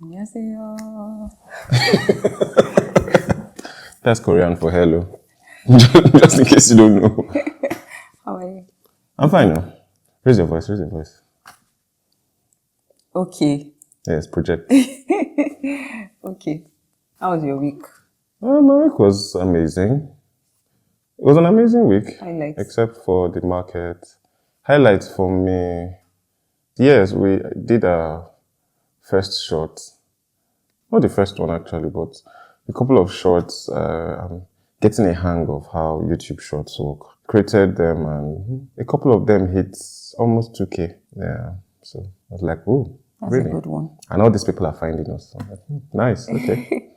안녕하세요. That's Korean for hello. Just in case you don't know. How are you? I'm fine now. Raise your voice, raise your voice. Okay. Yes, project. Okay. How was your week? My week was amazing. It was an amazing week. Highlights. Except for the market. Highlights for me. Yes, we did our first shot. Not the first one actually, but a couple of shorts. I'm getting a hang of how YouTube shorts work. Created them and a couple of them hit almost 2K. Yeah. So I was like, oh, That's really? a good one. And all these people are finding us. So I'm like, nice, okay.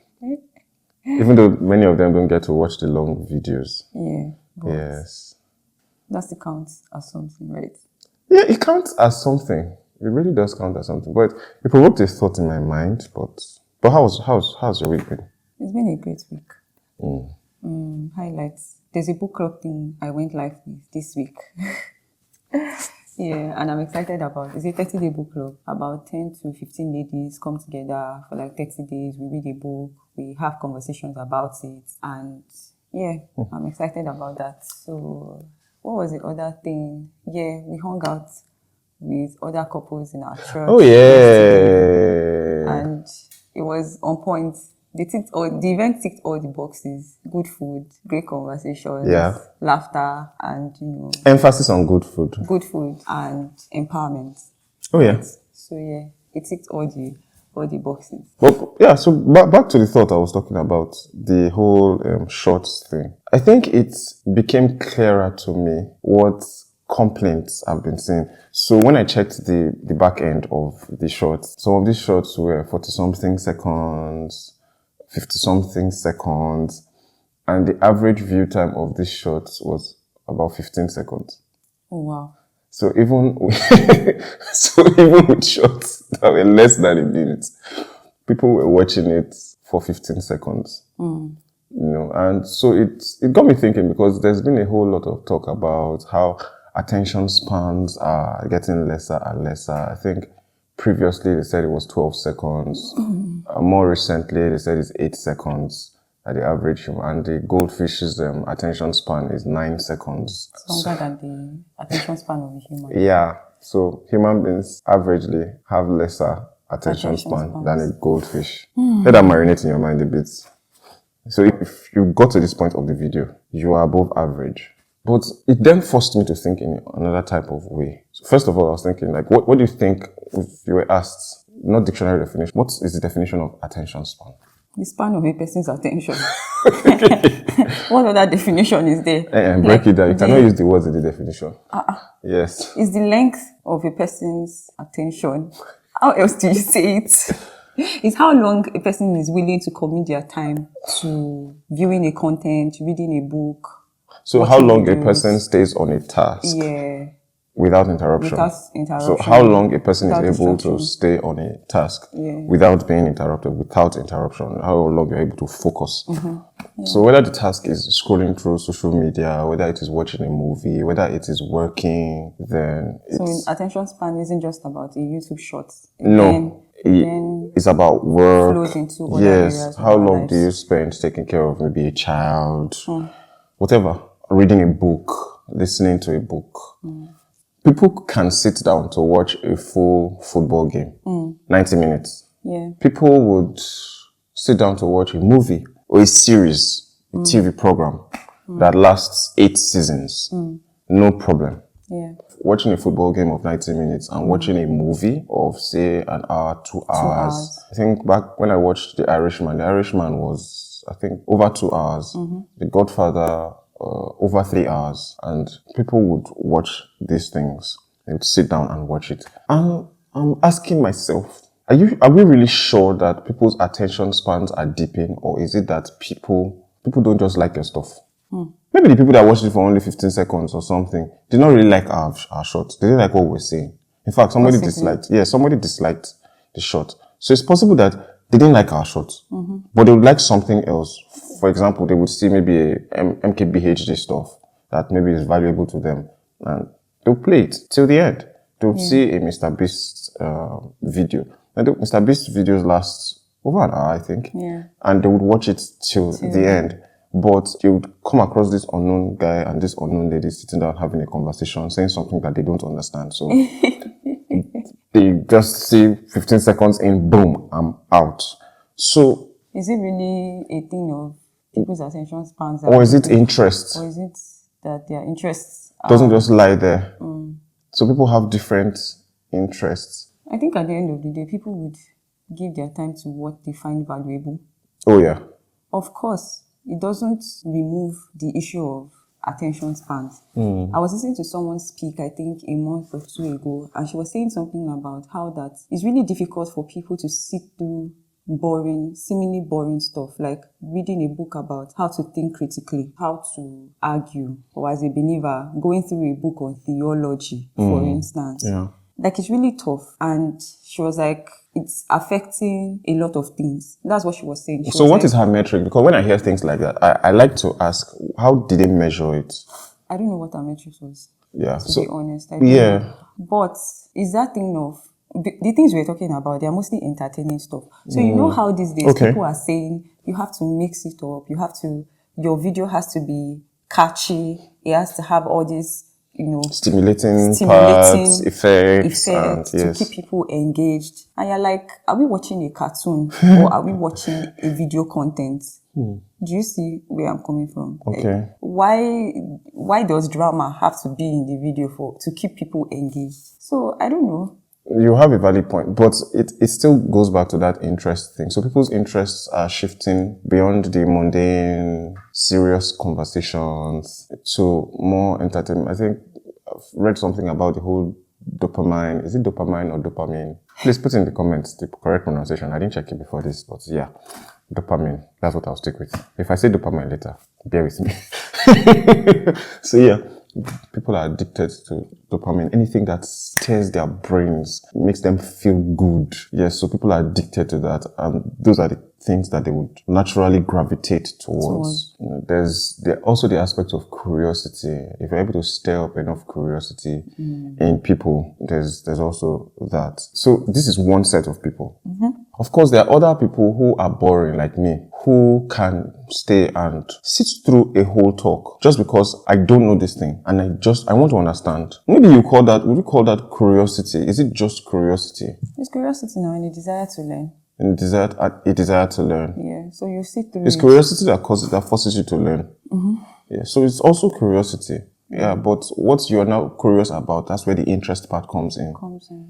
Even though many of them don't get to watch the long videos. Yeah. But Yes. that still counts as something, right? Yeah, it counts as something. It really does count as something. But it provoked a thought in my mind. But how's your week been? It's been a great week. Highlights. There's a book club thing I went live with this week. Yeah, and I'm excited about it. It's a 30-day book club. About 10 to 15 ladies come together for like 30 days. We read a book. We have conversations about it. And yeah, I'm excited about that. So what was the other thing? Yeah, we hung out with other couples in our church. Oh, yesterday, yeah. and it was on point. The event ticked all the boxes. Good food, great conversations, Yeah. laughter, and Emphasis on good food. good food and empowerment. Oh, yeah. So yeah, it ticked all the boxes. But yeah, so back to the thought I was talking about, the whole shorts thing. I think it became clearer to me what complaints I've been seeing. So when I checked the back end of the shorts, some of these shorts were 40-something seconds, 50-something seconds, and the average view time of these shorts was about 15 seconds. Oh wow. So even with shorts that were less than a minute, people were watching it for 15 seconds. And so it got me thinking, because there's been a whole lot of talk about how attention spans are getting lesser and lesser. I think previously they said it was 12 seconds. More recently they said it's 8 seconds at the average human, and the goldfish's attention span is 9 seconds. It's longer than the attention span of a human. Yeah, so human beings averagely have lesser attention span than a goldfish. Let that marinate in your mind a bit. So if you got to this point of the video, you are above average. But it then forced me to think in another type of way. So first of all, I was thinking, like, what do you think if you were asked, not dictionary definition, what is the definition of attention span? The span of a person's attention. What other definition is there? Break it down. You cannot use the words in the definition. Yes. It's the length of a person's attention. How else do you say it? It's how long a person is willing to commit their time to viewing a content, reading a book. So how long a person stays on a task without interruption. So how long a person is able to stay on a task without being interrupted, without interruption. How long you're able to focus. So whether the task is scrolling through social media, whether it is watching a movie, whether it is working, then it's... So attention span isn't just about a YouTube short. No. It's about work. Flows into other areas. How long do you spend taking care of maybe a child, whatever, reading a book, listening to a book. People can sit down to watch a full football game, 90 minutes. Yeah. People would sit down to watch a movie or a series, a TV program that lasts 8 seasons. No problem. Yeah. Watching a football game of 90 minutes and watching a movie of, say, an hour, 2 hours. I think back when I watched The Irishman was, I think, over 2 hours. The Godfather, over 3 hours. And people would watch these things. They would sit down and watch it. And I'm asking myself, are we really sure that people's attention spans are deepening, or is it that people don't just like your stuff? Maybe the people that watched it for only 15 seconds or something did not really like our short. They didn't like what we were saying. In fact, somebody disliked the short. So it's possible that they didn't like our short, but they would like something else. For example, they would see maybe a MKBHD stuff that maybe is valuable to them, and they'll play it till the end. They'll see a Mr. Beast video I think Mr. Beast videos last over an hour, I think. Yeah. And they would watch it till the end. But they would come across this unknown guy and this unknown lady sitting down having a conversation, saying something that they don't understand. So they just see 15 seconds in, boom, I'm out. So is it really a thing of people's attention spans? Or is it interest? Or is it that their interests doesn't just lie there? So people have different interests. I think at the end of the day, people would give their time to what they find valuable. Oh, yeah. Of course, it doesn't remove the issue of attention spans. I was listening to someone speak, I think, a month or two ago, and she was saying something about how that it's really difficult for people to sit through seemingly boring stuff, like reading a book about how to think critically, how to argue, or as a believer, going through a book on theology, for instance. Yeah. Like, it's really tough. And she was like, it's affecting a lot of things. That's what she was saying. So what is her metric? Because when I hear things like that, I like to ask, how did they measure it? I don't know what her metric was. Yeah. To be honest. I don't know. But is that thing of, the things we're talking about, they're mostly entertaining stuff. So you know how these days people are saying, you have to mix it up. Your video has to be catchy. It has to have all these, stimulating parts, effects and, to keep people engaged. And you're like, are we watching a cartoon or are we watching a video content? Do you see where I'm coming from? Okay. Why does drama have to be in the video to keep people engaged? So I don't know. You have a valid point, but it still goes back to that interest thing. So people's interests are shifting beyond the mundane, serious conversations to more entertainment. I think I've read something about the whole dopamine. Is it dopamine or dopamine? Please put in the comments the correct pronunciation. I didn't check it before this, but yeah, dopamine. That's what I'll stick with. If I say dopamine later, bear with me. So yeah. People are addicted to dopamine. Anything that stirs their brains, makes them feel good. Yes, so people are addicted to that. And those are the things that they would naturally gravitate towards. There's also the aspect of curiosity. If you're able to stir up enough curiosity in people, there's also that. So this is one set of people. Of course, there are other people who are boring like me, who can stay and sit through a whole talk just because I don't know this thing and I want to understand. Maybe would you call curiosity? Is it just curiosity? It's curiosity now and a desire to learn. And a desire to learn. Yeah, so you sit through it's curiosity that forces you to learn. Yeah, so it's also curiosity. Yeah, but what you're now curious about, that's where the interest part comes in.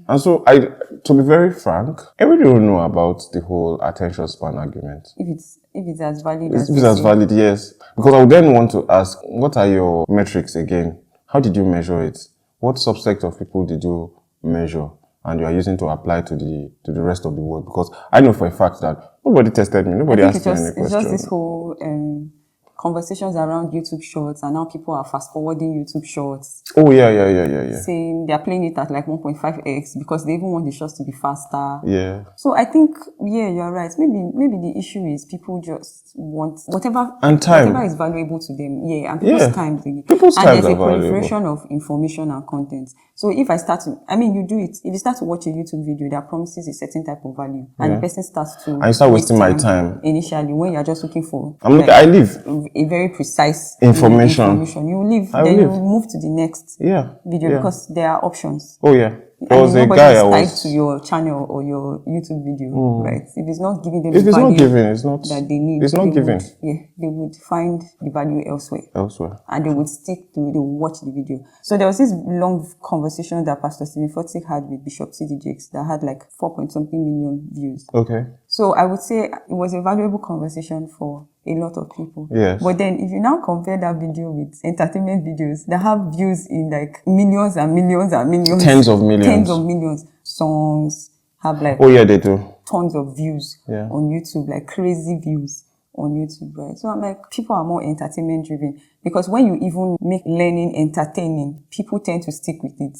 And so, to be very frank, I really don't know about the whole attention span argument. If it's as valid as it's as valid, yes. Because I would then want to ask, what are your metrics again? How did you measure it? What subset of people did you measure? And you are using to apply to the rest of the world? Because I know for a fact that nobody tested me, nobody asked me any questions. It's just this whole conversations around YouTube Shorts, and now people are fast forwarding YouTube Shorts. Oh yeah. Saying they're playing it at like 1.5x because they even want the shots to be faster. Yeah. So I think, you're right. Maybe the issue is people just want whatever is valuable to them. Yeah, and people's time. People's time and there's a proliferation of information and content. So if I start to, you do it. If you start to watch a YouTube video that promises a certain type of value, and the person starts to, I start wasting my time initially when you're just looking for, I live a very precise information. You leave, then you move to the next video because there are options. Oh yeah. There was a guy tied to your channel or your YouTube video, right? If it's not giving them the value that they need, they would find the value elsewhere. And they would they would watch the video. So there was this long conversation that Pastor Stephen Furtick had with Bishop C.D. Jakes that had like 4-something million views. Okay. So I would say it was a valuable conversation for a lot of people. Yes. But then if you now compare that video with entertainment videos that have views in like millions and millions and millions. Tens of millions. Songs have like they do. Tons of views on YouTube, like crazy views on YouTube, right? So I'm like, people are more entertainment driven because when you even make learning entertaining, people tend to stick with it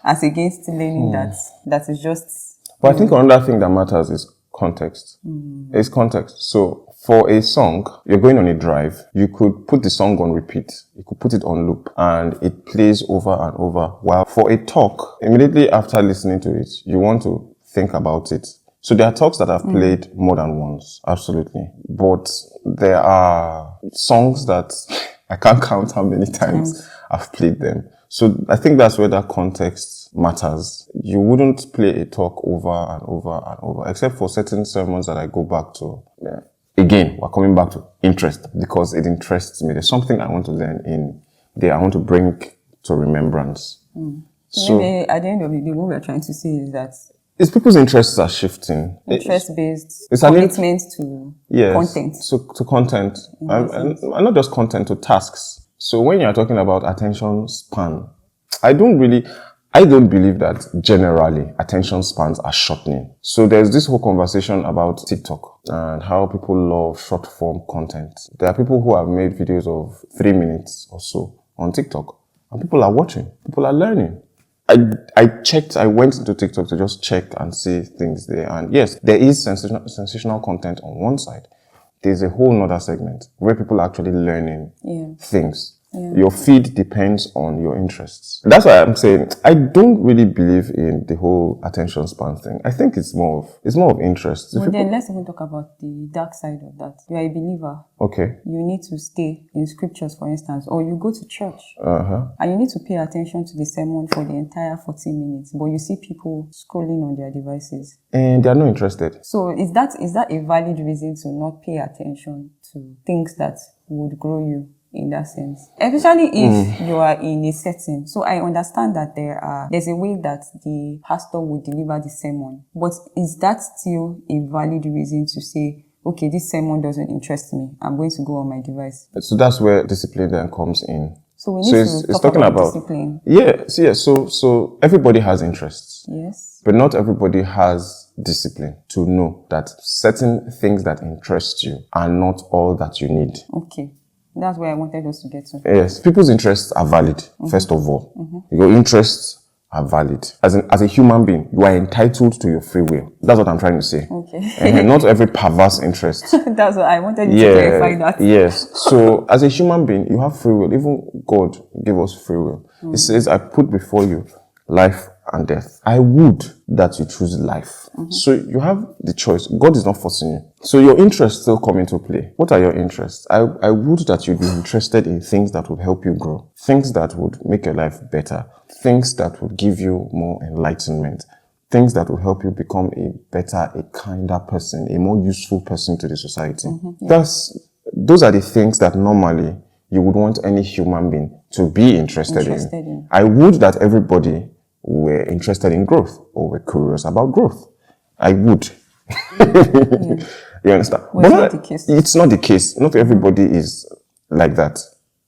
as against learning that is just... But I think another thing that matters is context. It's context. So for a song, you're going on a drive, you could put the song on repeat. You could put it on loop and it plays over and over. While for a talk, immediately after listening to it, you want to think about it. So there are talks that I've played more than once, absolutely. But there are songs that I can't count how many times I've played them. So I think that's where that context matters. You wouldn't play a talk over and over and over, except for certain sermons that I go back to. Yeah. Again, we're coming back to interest because it interests me. There's something I want to learn in there. I want to bring to remembrance. So maybe at the end of the day, what we're trying to say is that it's people's interests are shifting. Interest-based it's commitment to content. So to content, and not just content, to tasks. So when you're talking about attention span, I don't believe that generally attention spans are shortening. So there's this whole conversation about TikTok and how people love short form content. There are people who have made videos of 3 minutes or so on TikTok, and people are watching, people are learning. I went into TikTok to just check and see things there. And yes, there is sensational content on one side. There's a whole nother segment where people are actually learning things. Yeah. Your feed depends on your interests. That's why I'm saying I don't really believe in the whole attention span thing. I think it's more of interest. Well, then let's even talk about the dark side of that. You are a believer. Okay. You need to stay in scriptures, for instance, or you go to church and you need to pay attention to the sermon for the entire 40 minutes, but you see people scrolling on their devices. And they are not interested. So is that a valid reason to not pay attention to things that would grow you? In that sense, especially if you are in a setting. So I understand that there's a way that the pastor would deliver the sermon, but is that still a valid reason to say, okay, this sermon doesn't interest me, I'm going to go on my device? So that's where discipline then comes in. So we need to talk about discipline. So everybody has interests. Yes. But not everybody has discipline to know that certain things that interest you are not all that you need. Okay. That's where I wanted us to get to. Yes, people's interests are valid, first of all. Your interests are valid. As a human being, you are entitled to your free will. That's what I'm trying to say. Okay. And not every perverse interest. That's what I wanted you to clarify that. Yes. So, as a human being, you have free will. Even God gave us free will. He says, I put before you life and death. I would that you choose life. So you have the choice. God is not forcing you. So your interests still come into play. What are your interests? I would that you'd be interested in things that would help you grow. Things that would make your life better. Things that would give you more enlightenment. Things that will help you become a better, a kinder person, a more useful person to the society. Those are the things that normally you would want any human being to be interested in. I would that everybody were interested in growth or were curious about growth. I would. You understand? But it's not the case. It's not the case. Not everybody is like that.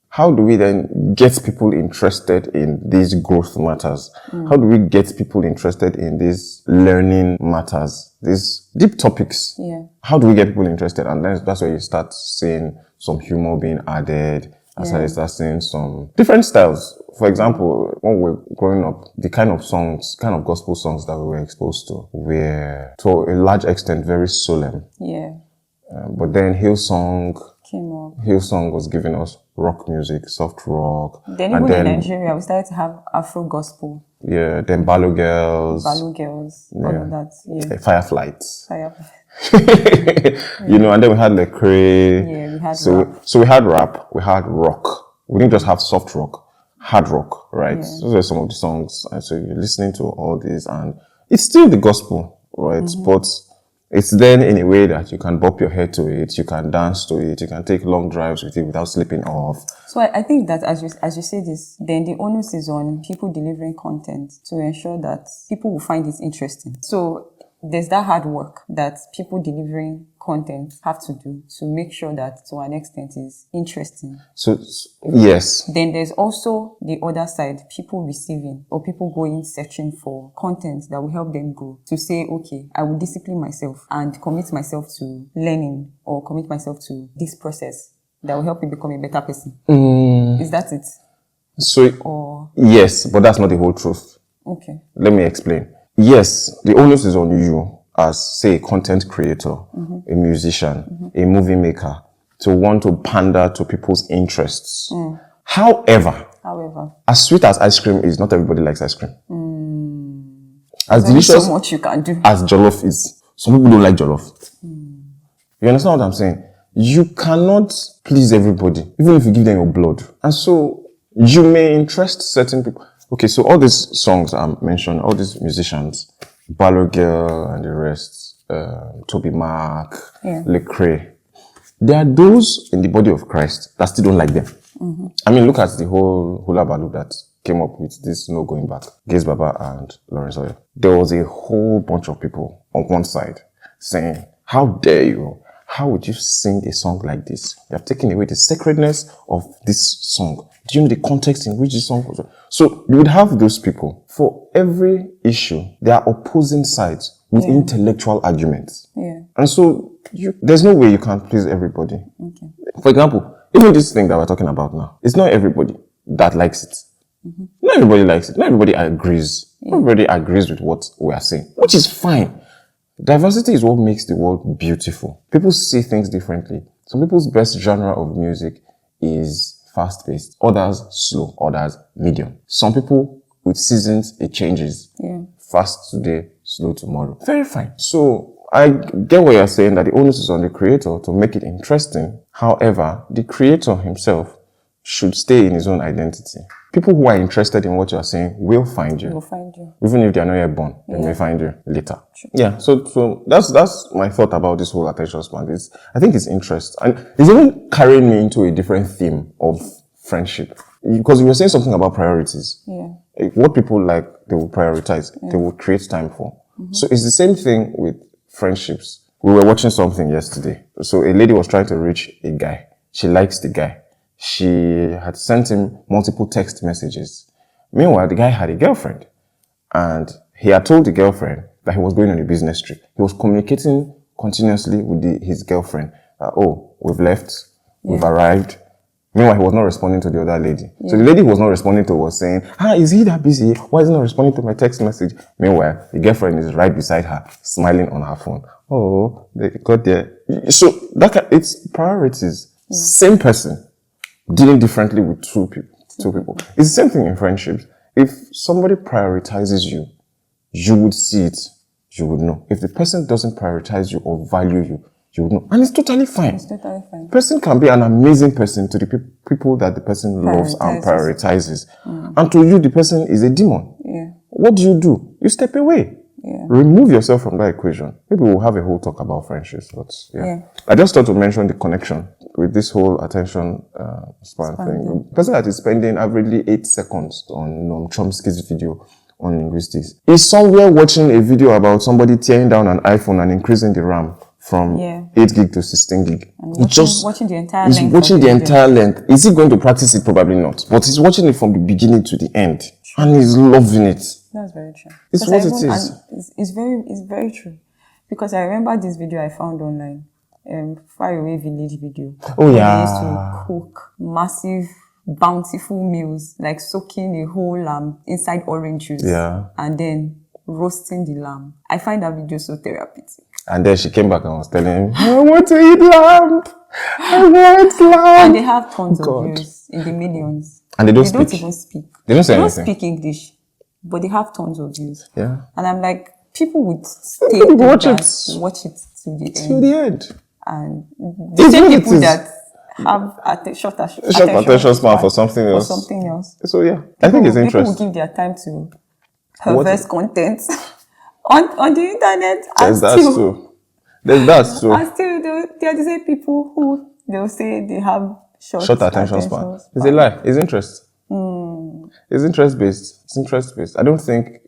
How do we then get people interested in these growth matters? How do we get people interested in these learning matters, these deep topics? Yeah. How do we get people interested? And then that's where you start seeing some humor being added. That's how you start seeing some different styles. For example, when we were growing up, the kind of gospel songs that we were exposed to were, to a large extent, very solemn. Yeah. But then Hillsong came up. Hillsong was giving us rock music, soft rock. Then even in Nigeria, we started to have Afro gospel. Yeah, then Ballo Girls. All of that. Yeah. Fireflights. Yeah. And then we had Lecrae. Yeah, we had rap. So we had rap, we had rock. We didn't just have soft rock, hard rock, right? Yeah. Those are some of the songs. And so you're listening to all these and it's still the gospel, right? But it's then in a way that you can bop your head to it, you can dance to it, you can take long drives with it without slipping off. So I think that as you say this, then the onus is on people delivering content to ensure that people will find it interesting. So there's that hard work that people delivering content have to do to make sure that to an extent is interesting. So, yes. Then there's also the other side, people receiving or people going searching for content that will help them grow. To say, okay, I will discipline myself and commit myself to learning or commit myself to this process that will help me become a better person. Is that it? So, yes, but that's not the whole truth. Okay. Let me explain. Yes, the onus is on you as, say, a content creator, a musician, a movie maker, to want to pander to people's interests. However, as sweet as ice cream is, not everybody likes ice cream. As delicious so much you can do. as jollof is, Some people don't like jollof. You understand what I'm saying? You cannot please everybody, even if you give them your blood. And so you may interest certain people. Okay, so all these songs I mentioned, all these musicians, Ballo Girl and the rest, Toby Mark, Lecrae, there are those in the body of Christ that still don't like them. I mean, look at the whole hula baloo that came up with this No Going Back, Gaze Baba and Lawrence Oyor. There was a whole bunch of people on one side saying, how dare you? How would you sing a song like this? You have taken away the sacredness of this song. Do you know the context in which this song was? So you would have those people. For every issue, there are opposing sides with intellectual arguments. And so there's no way you can please everybody. For example, even this thing that we're talking about now, it's not everybody that likes it. Not everybody likes it. Not everybody agrees. Not everybody agrees with what we are saying, which is fine. Diversity is what makes the world beautiful. People see things differently. Some people's best genre of music is fast-paced. Others slow. Others medium. Some people with seasons, it changes. Fast today, slow tomorrow. Very fine. So I get what you're saying, that the onus is on the creator to make it interesting. However, the creator himself should stay in his own identity. People who are interested in what you're saying will find you. Will find you. Even if they're not yet born, they may find you later. Yeah, so that's my thought about this whole attention span. I think it's interest. And it's even carrying me into a different theme of friendship. Because you were saying something about priorities. What people like, they will prioritize. They will create time for. So it's the same thing with friendships. We were watching something yesterday. So a lady was trying to reach a guy. She likes the guy. She had sent him multiple text messages. Meanwhile, the guy had a girlfriend. And he had told the girlfriend that he was going on a business trip. He was communicating continuously with his girlfriend. We've left. We've arrived. Meanwhile, he was not responding to the other lady. So the lady who was not responding to was saying, is he that busy? Why is he not responding to my text message? Meanwhile, the girlfriend is right beside her, smiling on her phone. Oh, they got there. So it's priorities. Same person, dealing differently with two people. It's the same thing in friendships. If somebody prioritizes you, you would see it. You would know. If the person doesn't prioritize you or value you, you would know. And it's totally fine. It's totally fine. Person can be an amazing person to the people that the person loves and prioritizes. And to you, the person is a demon. What do? You step away. Remove yourself from that equation. Maybe we'll have a whole talk about friendships, but I just thought to mention the connection with this whole attention span thing. The person that is spending averagely 8 seconds on Noam Chomsky's video on linguistics is somewhere watching a video about somebody tearing down an iPhone and increasing the RAM from 8 gig to 16 gig. And watching the entire he's length. Watching the entire length. Is he going to practice it? Probably not. But he's watching it from the beginning to the end. And he's loving it. That's very true. It's what it is. It's very true. Because I remember this video I found online. Faraway village video. Oh yeah. They used to cook massive, bountiful meals, like soaking a whole lamb inside orange juice. And then roasting the lamb. I find that video so therapeutic. And then she came back and was telling him, I want to eat lamb. I want lamb. And they have tons of views in the millions. And they don't even speak. They don't say anything. They don't speak English, but they have tons of views. Yeah. And I'm like, people would stay watch it to the end. And the same people that have short attention span for something else. So yeah, I think it's interesting. People will give their time to perverse content on the internet. There's that too. And still, there are the same people who they'll say they have short attention span. It's a lie. It's interest. It's interest based. I don't think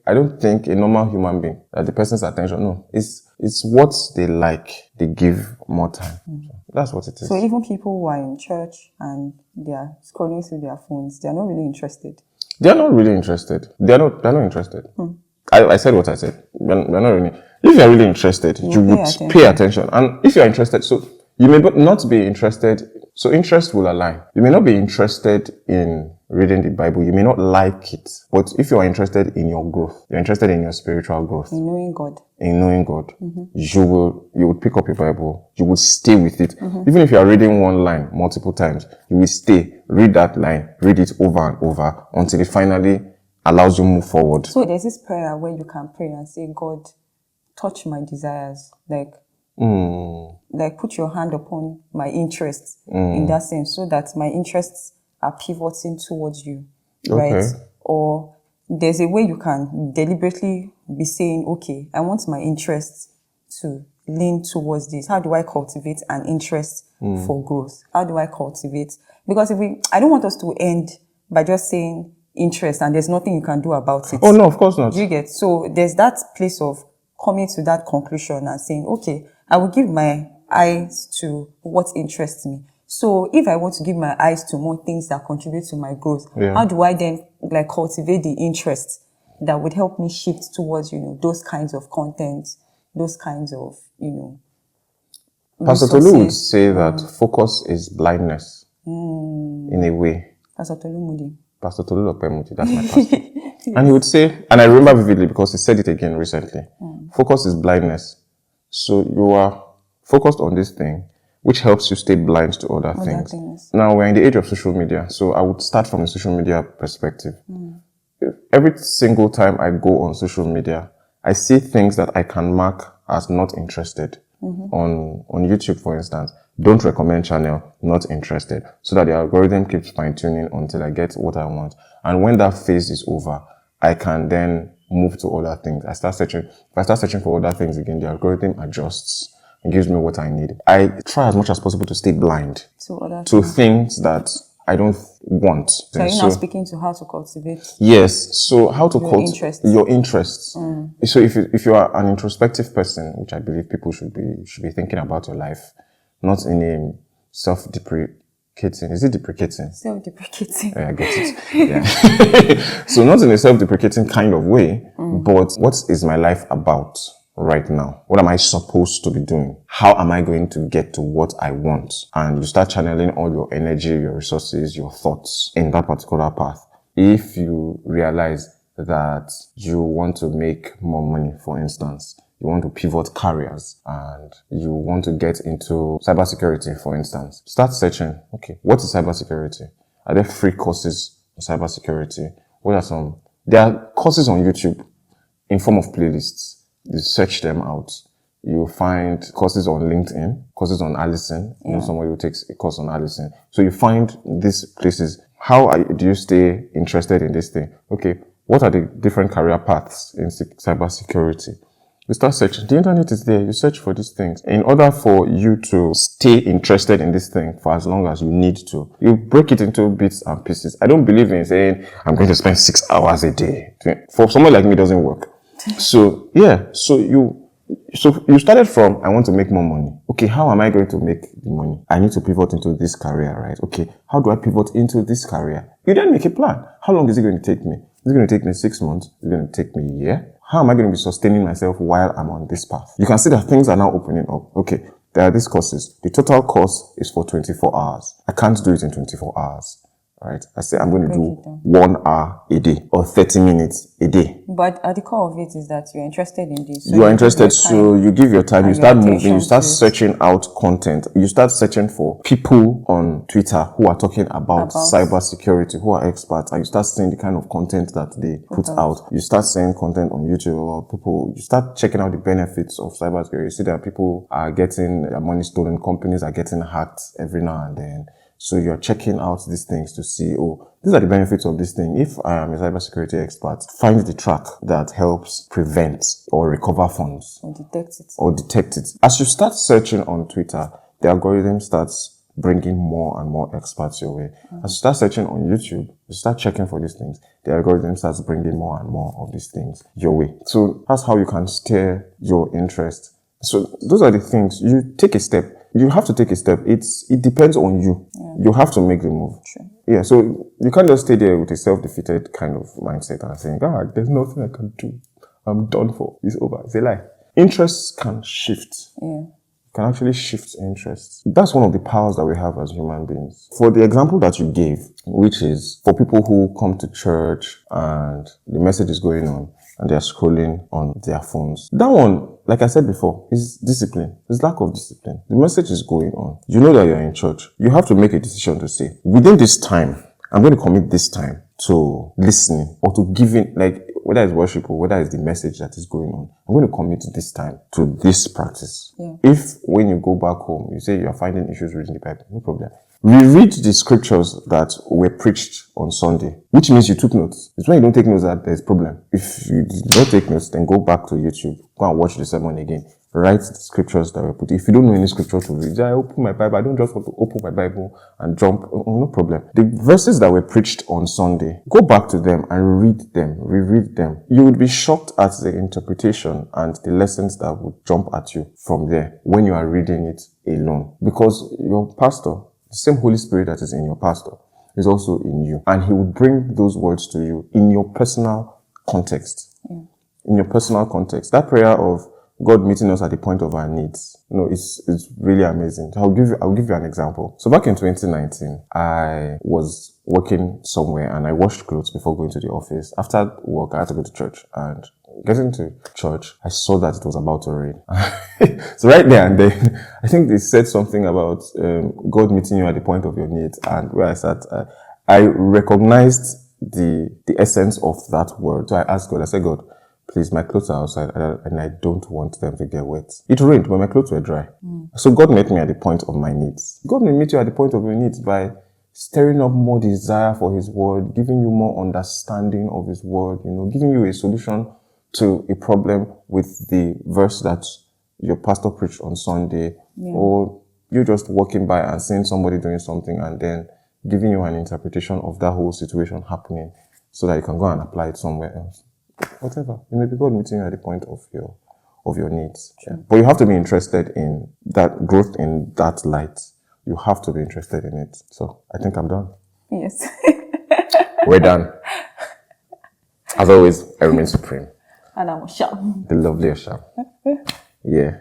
a normal human being that the person's attention. No, it's what they like. They give more time. So that's what it is. So even people who are in church and they are scrolling through their phones, they are not really interested. They are not really interested. They're not interested. I said what I said. They're not really. If you're really interested, you would pay attention. And if you're interested, so you may not be interested. So interest will align. You may not be interested in reading the Bible. You may not like it. But if you are interested in your growth, you're interested in your spiritual growth. In knowing God. You would pick up your Bible. You would stay with it. Even if you are reading one line multiple times, you will stay, read that line, read it over and over until it finally allows you to move forward. So there's this prayer where you can pray and say, God, touch my desires, like put your hand upon my interests in that sense, so that my interests are pivoting towards you, right? Or there's a way you can deliberately be saying, okay, I want my interests to lean towards this. How do I cultivate an interest for growth? How do I cultivate? Because I don't want us to end by just saying interest and there's nothing you can do about it. Oh no, of course not. Do you get? So there's that place of coming to that conclusion and saying, okay, I will give my eyes to what interests me. So if I want to give my eyes to more things that contribute to my growth, how do I then cultivate the interest that would help me shift towards, those kinds of content, those kinds of, Pastor Tolu would say that focus is blindness in a way. Pastor Tolu Moody. Pastor Tolu Moody, that's my pastor. And he would say, and I remember vividly because he said it again recently, focus is blindness. So you are focused on this thing, which helps you stay blind to other things. Now we're in the age of social media, so I would start from the social media perspective. Every single time I go on social media, I see things that I can mark as not interested. On YouTube, for instance, don't recommend channel, not interested, so that the algorithm keeps fine-tuning until I get what I want. And when that phase is over, I can then move to other things. If I start searching for other things again, the algorithm adjusts and gives me what I need. I try as much as possible to stay blind to things that I don't want. So you're now speaking to how to cultivate. Yes. So how to cultivate your interests. So if you are an introspective person, which I believe people should be thinking about your life, not in a self-deprecating. Is it deprecating? Self-deprecating. Yeah, I get it. Yeah. So not in a self-deprecating kind of way, but what is my life about right now? What am I supposed to be doing? How am I going to get to what I want? And you start channeling all your energy, your resources, your thoughts in that particular path. If you realize that you want to make more money, for instance, you want to pivot careers and you want to get into cybersecurity, for instance, start searching. Okay, what is cybersecurity? Are there free courses on cybersecurity? There are courses on YouTube in form of playlists. You search them out. You find courses on LinkedIn, courses on Allison. You know somebody who takes a course on Allison. So you find these places. Do you stay interested in this thing? Okay, what are the different career paths in cybersecurity? You start searching. The internet is there. You search for these things. In order for you to stay interested in this thing for as long as you need to, you break it into bits and pieces. I don't believe in saying, I'm going to spend 6 hours a day. For someone like me, it doesn't work. So you started from, I want to make more money. Okay, how am I going to make the money? I need to pivot into this career, right? Okay, how do I pivot into this career? You then make a plan. How long is it going to take me? Is it going to take me 6 months? Is it going to take me a year? How am I going to be sustaining myself while I'm on this path? You can see that things are now opening up. Okay, there are these courses. The total course is for 24 hours. I can't do it in 24 hours. Right? I say I'm going to do 1 hour a day or 30 minutes a day. But at the core of it is that you're interested in this. So you are interested, so you give your time, you start moving, you start searching out content. You start searching for people on Twitter who are talking about cybersecurity, who are experts, and you start seeing the kind of content that they put out. You start seeing content on YouTube or you start checking out the benefits of cybersecurity. You see that people are getting their money stolen, companies are getting hacked every now and then. So you're checking out these things to see, these are the benefits of this thing. If I am a cybersecurity expert, find the track that helps prevent or recover funds. Or detect it. As you start searching on Twitter, the algorithm starts bringing more and more experts your way. As you start searching on YouTube, you start checking for these things. The algorithm starts bringing more and more of these things your way. So that's how you can steer your interest. So those are the things. You take a step. You have to take a step. It depends on you. You have to make the move. Sure. Yeah, so you can't just stay there with a self-defeated kind of mindset and saying, there's nothing I can do. I'm done for. It's over. It's a lie. Interests can shift. Yeah. Can actually shift interests. That's one of the powers that we have as human beings. For the example that you gave, which is for people who come to church and the message is going on and they're scrolling on their phones. That one, like I said before, is discipline. It's lack of discipline. The message is going on. You know that you're in church. You have to make a decision to say, within this time, I'm going to commit this time to listening or to giving, whether it's worship or whether it's the message that is going on, I'm going to commit this time to this practice. Yeah. If when you go back home, you say you are finding issues reading the Bible, no problem. Reread the scriptures that were preached on Sunday, which means you took notes. It's when you don't take notes that there's problem. If you don't take notes, then go back to YouTube, go and watch the sermon again. Write the scriptures that were put. If you don't know any scripture to read, I open my Bible. I don't just want to open my Bible and jump. No problem. The verses that were preached on Sunday, go back to them and read them, reread them. You would be shocked at the interpretation and the lessons that would jump at you from there when you are reading it alone. Because your pastor, the same Holy Spirit that is in your pastor, is also in you. And he will bring those words to you in your personal context. Yeah. In your personal context. That prayer of God meeting us at the point of our needs. It's really amazing. I'll give you an example. So back in 2019, I was working somewhere and I washed clothes before going to the office. After work, I had to go to church, and getting to church, I saw that it was about to rain. So right there and then, I think they said something about God meeting you at the point of your needs, and where I sat, I recognized the essence of that word. So I asked God, I said, God, please, my clothes are outside and I don't want them to get wet. It rained, but my clothes were dry. So God met me at the point of my needs. God may meet you at the point of your needs by stirring up more desire for His word, giving you more understanding of His word, giving you a solution to a problem with the verse that your pastor preached on Sunday, or you're just walking by and seeing somebody doing something and then giving you an interpretation of that whole situation happening so that you can go and apply it somewhere else. Whatever. It may be God meeting you at the point of your needs. Yeah. But you have to be interested in that growth in that light. You have to be interested in it. So I think I'm done. Yes. We're done. As always, I remain supreme. And I'm Osham. The lovely Osham. Yeah.